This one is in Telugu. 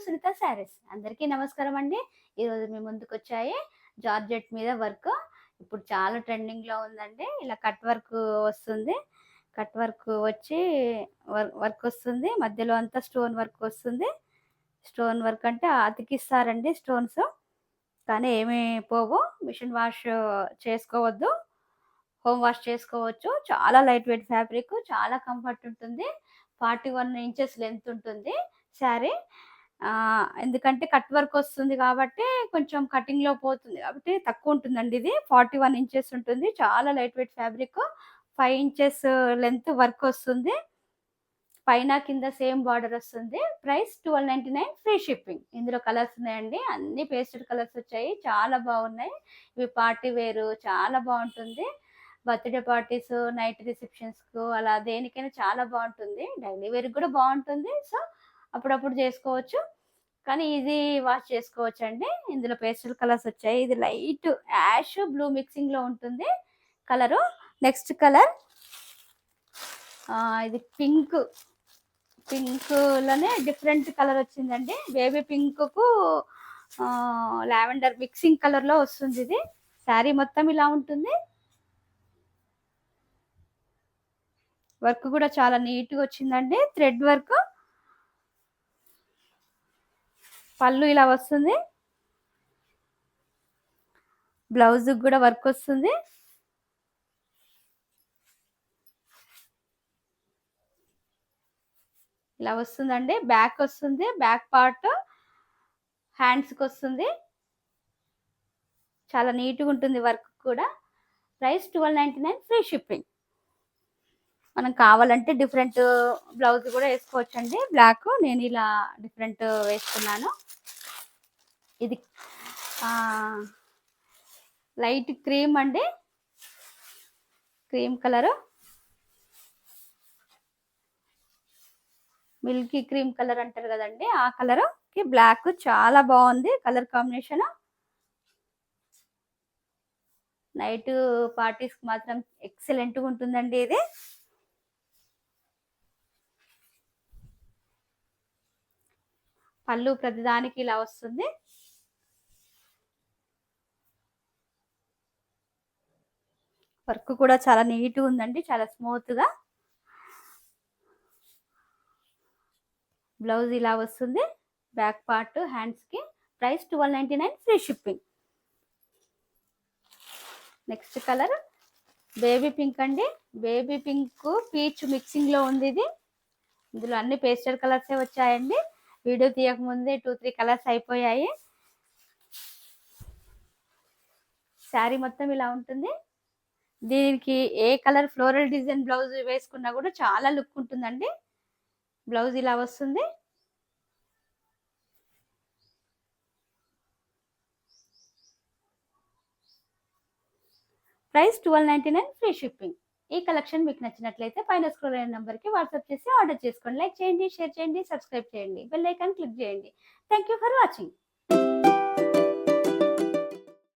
సునీత శారీస్. అందరికీ నమస్కారం అండి. ఈరోజు మీ ముందుకొచ్చాయి జార్జెట్ మీద వర్క్. ఇప్పుడు చాలా ట్రెండింగ్‌లో ఉందండి. ఇలా కట్ వర్క్ వస్తుంది. కట్ వర్క్ వచ్చి వర్క్ వస్తుంది. మధ్యలో అంతా స్టోన్ వర్క్ వస్తుంది. స్టోన్ వర్క్ అంటే అతికిస్తారండి స్టోన్స్. కానీ ఏమీ పోవు. మిషన్ వాష్ చేసుకోవద్దు. హోమ్ వాష్ చేసుకోవచ్చు. చాలా లైట్ వెయిట్ ఫ్యాబ్రిక్. చాలా కంఫర్ట్ ఉంటుంది. 41 ఇంచెస్ లెంత్ ఉంటుంది శారీ. ఎందుకంటే కట్ వర్క్ వస్తుంది కాబట్టి కొంచెం కటింగ్‌లో పోతుంది కాబట్టి తక్కువ ఉంటుందండి ఇది. 41 ఇంచెస్ ఉంటుంది. చాలా light weight fabric. 5 inches length work వస్తుంది. పైన కింద సేమ్ బార్డర్ వస్తుంది. Price 1299 free shipping. ఇందులో కలర్స్ ఉన్నాయండి. అన్ని పేస్టల్ కలర్స్ వచ్చాయి. చాలా బాగున్నాయి. ఇవి పార్టీ వేరు చాలా బాగుంటుంది. బర్త్‌డే పార్టీస్, నైట్ రిసెప్షన్స్‌కు అలా దేనికైనా చాలా బాగుంటుంది. డైలీ వేర్‌కి కూడా బాగుంటుంది. సో, అప్పుడప్పుడు చేసుకోవచ్చు. కానీ ఇది వాష్ చేసుకోవచ్చండి. ఇందులో పేస్టల్ కలర్స్ వచ్చాయి. ఇది లైట్ యాష్, బ్లూ మిక్సింగ్‌లో ఉంటుంది కలరు. నెక్స్ట్ కలర్ ఇది పింక్‌లోనే డిఫరెంట్ కలర్ వచ్చిందండి. బేబీ పింక్‌కు లావెండర్ మిక్సింగ్ కలర్‌లో వస్తుంది ఇది. శారీ మొత్తం ఇలా ఉంటుంది. వర్క్ కూడా చాలా నీట్‌గా వచ్చిందండి. Thread work. పళ్ళు ఇలా వస్తుంది. బ్లౌజ్‌కి కూడా వర్క్ వస్తుంది. ఇలా వస్తుందండి. బ్యాక్ వస్తుంది. బ్యాక్ పార్ట్ హ్యాండ్స్‌కి వస్తుంది. చాలా నీట్‌గా ఉంటుంది వర్క్ కూడా. Price 1299 free shipping. మనం కావాలంటే డిఫరెంట్ బ్లౌజ్ కూడా వేసుకోవచ్చండి. బ్లాక్ నేను ఇలా డిఫరెంట్ వేసుకున్నాను. ఇది లైట్ క్రీమ్ అండి. Cream colour. Milky cream colour అంటారు కదండి, ఆ కలర్కి బ్లాక్ చాలా బాగుంది కలర్ కాంబినేషన్. నైట్ పార్టీస్కి మాత్రం ఎక్సలెంట్గా ఉంటుందండి ఇది. పళ్ళు ప్రతిదానికి ఇలా వస్తుంది. వర్క్ కూడా చాలా నీట్గా ఉందండి, చాలా స్మూత్గా. బ్లౌజ్ ఇలా వస్తుంది. బ్యాక్ పార్ట్ హ్యాండ్స్కి. Price 1299 free shipping. Next colour baby pink అండి. బేబీ పింక్ పీచ్ మిక్సింగ్లో ఉంది ఇది. ఇందులో అన్ని పేస్టల్ కలర్సే వచ్చాయండి. వీడియో తీయకముందే 2-3 కలర్స్ అయిపోయాయి. శారీ మొత్తం ఇలా ఉంటుంది. దీనికి ఏ కలర్ ఫ్లోరల్ డిజైన్ బ్లౌజ్ వేసుకున్నా కూడా చాలా లుక్ ఉంటుందండి. బ్లౌజ్ ఇలా వస్తుంది. Price 1299 free shipping. ఈ కలెక్షన్ మీకు నచ్చినట్లయితే పైన స్క్రోల్ అయిన నెంబర్కి వాట్సాప్ చేసి ఆర్డర్ చేసుకోండి. లైక్ చేయండి, షేర్ చేయండి, సబ్స్క్రైబ్ చేయండి, బెల్ ఐకాన్ క్లిక్ చేయండి. Thank you for watching.